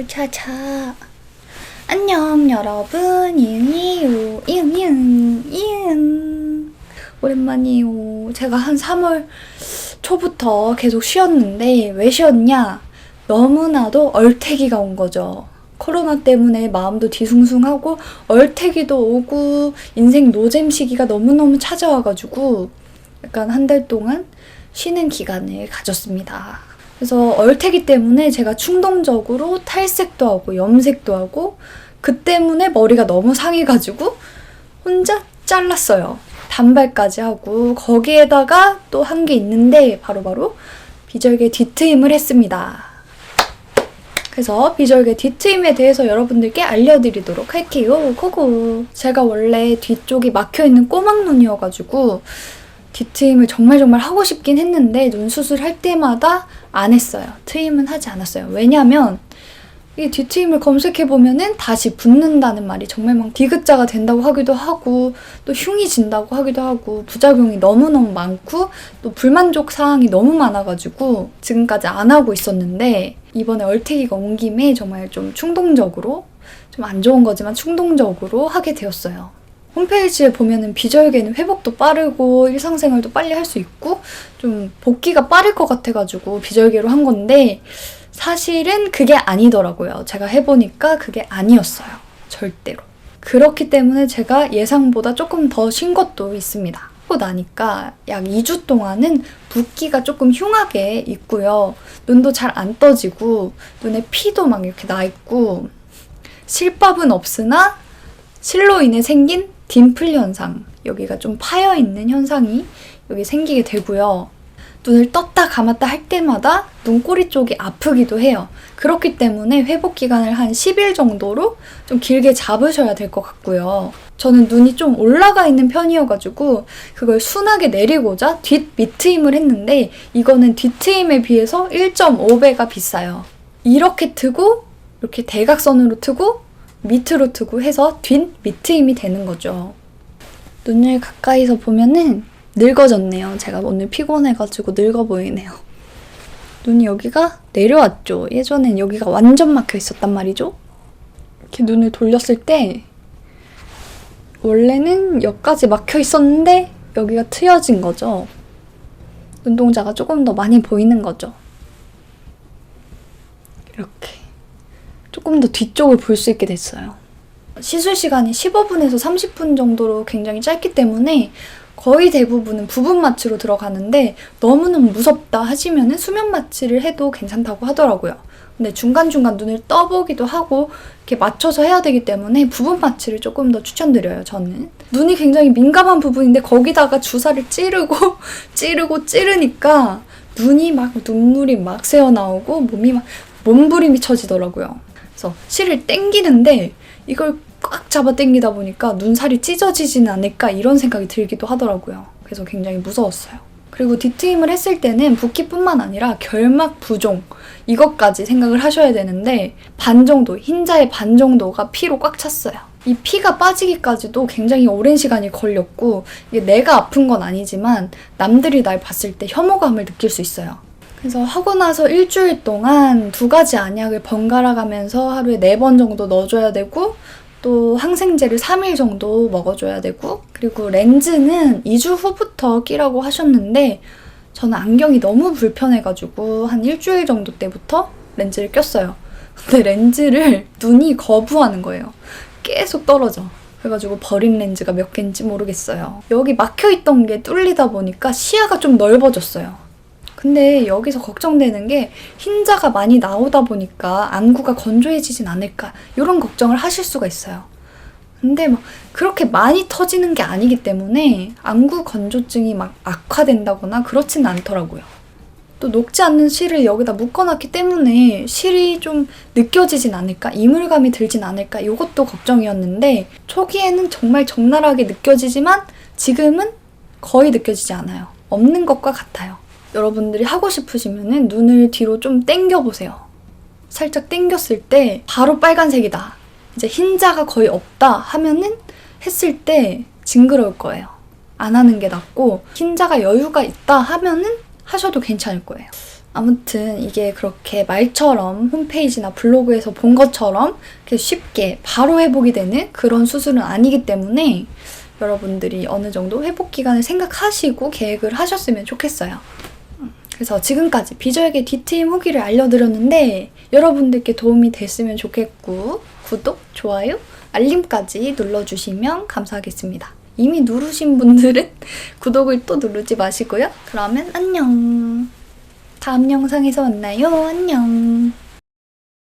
자, 자. 안녕 여러분, 이응이요, 이응. 오랜만이에요. 제가 한 3월 초부터 계속 쉬었는데 왜 쉬었냐? 너무나도 얼태기가 온 거죠. 코로나 때문에 마음도 뒤숭숭하고 얼태기도 오고 인생 노잼 시기가 너무너무 찾아와가지고 약간 한 달 동안 쉬는 기간을 가졌습니다. 그래서 얼태기 때문에 제가 충동적으로 탈색도 하고 염색도 하고 그 때문에 머리가 너무 상해가지고 혼자 잘랐어요. 단발까지 하고 거기에다가 또 한 게 있는데 바로 비절개 뒤트임을 했습니다. 그래서 비절개 뒤트임에 대해서 여러분들께 알려드리도록 할게요. 고고! 제가 원래 뒤쪽이 막혀있는 꼬막눈이어가지고 뒤트임을 정말 하고 싶긴 했는데 눈 수술할 때마다 안 했어요. 트임은 하지 않았어요. 왜냐면 이 뒤트임을 검색해보면은 다시 붓는다는 말이 정말 막 디귿자가 된다고 하기도 하고 또 흉이 진다고 하기도 하고 부작용이 너무너무 많고 또 불만족 사항이 너무 많아가지고 지금까지 안 하고 있었는데 이번에 얼태기가 온 김에 정말 좀 충동적으로 좀 안 좋은 거지만 충동적으로 하게 되었어요. 홈페이지에 보면은 비절개는 회복도 빠르고 일상생활도 빨리 할 수 있고 좀 복귀가 빠를 것 같아가지고 비절개로 한 건데 사실은 그게 아니더라고요. 제가 해보니까 그게 아니었어요. 절대로. 그렇기 때문에 제가 예상보다 조금 더 쉰 것도 있습니다. 하고 나니까 약 2주 동안은 붓기가 조금 흉하게 있고요. 눈도 잘 안 떠지고 눈에 피도 막 이렇게 나 있고 실밥은 없으나 실로 인해 생긴 딤플 현상, 여기가 좀 파여있는 현상이 여기 생기게 되고요. 눈을 떴다 감았다 할 때마다 눈꼬리 쪽이 아프기도 해요. 그렇기 때문에 회복 기간을 한 10일 정도로 좀 길게 잡으셔야 될 것 같고요. 저는 눈이 좀 올라가 있는 편이어가지고 그걸 순하게 내리고자 뒷 밑트임을 했는데 이거는 뒤트임에 비해서 1.5배가 비싸요. 이렇게 트고 이렇게 대각선으로 트고 밑으로 트고 해서 뒷 밑트임이 되는 거죠. 눈을 가까이서 보면은 늙어졌네요. 제가 오늘 피곤해가지고 늙어 보이네요. 눈이 여기가 내려왔죠. 예전엔 여기가 완전 막혀 있었단 말이죠. 이렇게 눈을 돌렸을 때 원래는 여기까지 막혀 있었는데 여기가 트여진 거죠. 눈동자가 조금 더 많이 보이는 거죠. 이렇게. 조금 더 뒤쪽을 볼 수 있게 됐어요. 시술 시간이 15분에서 30분 정도로 굉장히 짧기 때문에 거의 대부분은 부분 마취로 들어가는데 너무너무 무섭다 하시면은 수면 마취를 해도 괜찮다고 하더라고요. 근데 중간중간 눈을 떠보기도 하고 이렇게 맞춰서 해야 되기 때문에 부분 마취를 조금 더 추천드려요, 저는. 눈이 굉장히 민감한 부분인데 거기다가 주사를 찌르니까 눈이 막 눈물이 막 새어나오고 몸이 막 몸부림이 쳐지더라고요. 그래서 실을 당기는데 이걸 꽉 잡아 당기다 보니까 눈살이 찢어지지는 않을까 이런 생각이 들기도 하더라고요. 그래서 굉장히 무서웠어요. 그리고 뒤트임을 했을 때는 붓기뿐만 아니라 결막 부종 이것까지 생각을 하셔야 되는데 반 정도, 흰자의 반 정도가 피로 꽉 찼어요. 이 피가 빠지기까지도 굉장히 오랜 시간이 걸렸고 이게 내가 아픈 건 아니지만 남들이 날 봤을 때 혐오감을 느낄 수 있어요. 그래서 하고 나서 일주일 동안 2가지 안약을 번갈아 가면서 하루에 4번 정도 넣어줘야 되고 또 항생제를 3일 정도 먹어줘야 되고 그리고 렌즈는 2주 후부터 끼라고 하셨는데 저는 안경이 너무 불편해가지고 한 일주일 정도 때부터 렌즈를 꼈어요. 근데 렌즈를 눈이 거부하는 거예요. 계속 떨어져. 그래가지고 버린 렌즈가 몇 개인지 모르겠어요. 여기 막혀있던 게 뚫리다 보니까 시야가 좀 넓어졌어요. 근데 여기서 걱정되는 게 흰자가 많이 나오다 보니까 안구가 건조해지진 않을까 이런 걱정을 하실 수가 있어요. 근데 막 그렇게 많이 터지는 게 아니기 때문에 안구 건조증이 막 악화된다거나 그렇지는 않더라고요. 또 녹지 않는 실을 여기다 묶어놨기 때문에 실이 좀 느껴지진 않을까 이물감이 들진 않을까 이것도 걱정이었는데 초기에는 정말 적나라하게 느껴지지만 지금은 거의 느껴지지 않아요. 없는 것과 같아요. 여러분들이 하고 싶으시면은 눈을 뒤로 좀 당겨보세요. 살짝 당겼을 때 바로 빨간색이다. 이제 흰자가 거의 없다 하면은 했을 때 징그러울 거예요. 안 하는 게 낫고 흰자가 여유가 있다 하면은 하셔도 괜찮을 거예요. 아무튼 이게 그렇게 말처럼 홈페이지나 블로그에서 본 것처럼 이렇게 쉽게 바로 회복이 되는 그런 수술은 아니기 때문에 여러분들이 어느 정도 회복 기간을 생각하시고 계획을 하셨으면 좋겠어요. 그래서 지금까지 비주얼계 뒤트임 후기를 알려드렸는데 여러분들께 도움이 됐으면 좋겠고 구독, 좋아요, 알림까지 눌러주시면 감사하겠습니다. 이미 누르신 분들은 구독을 또 누르지 마시고요. 그러면 안녕. 다음 영상에서 만나요. 안녕.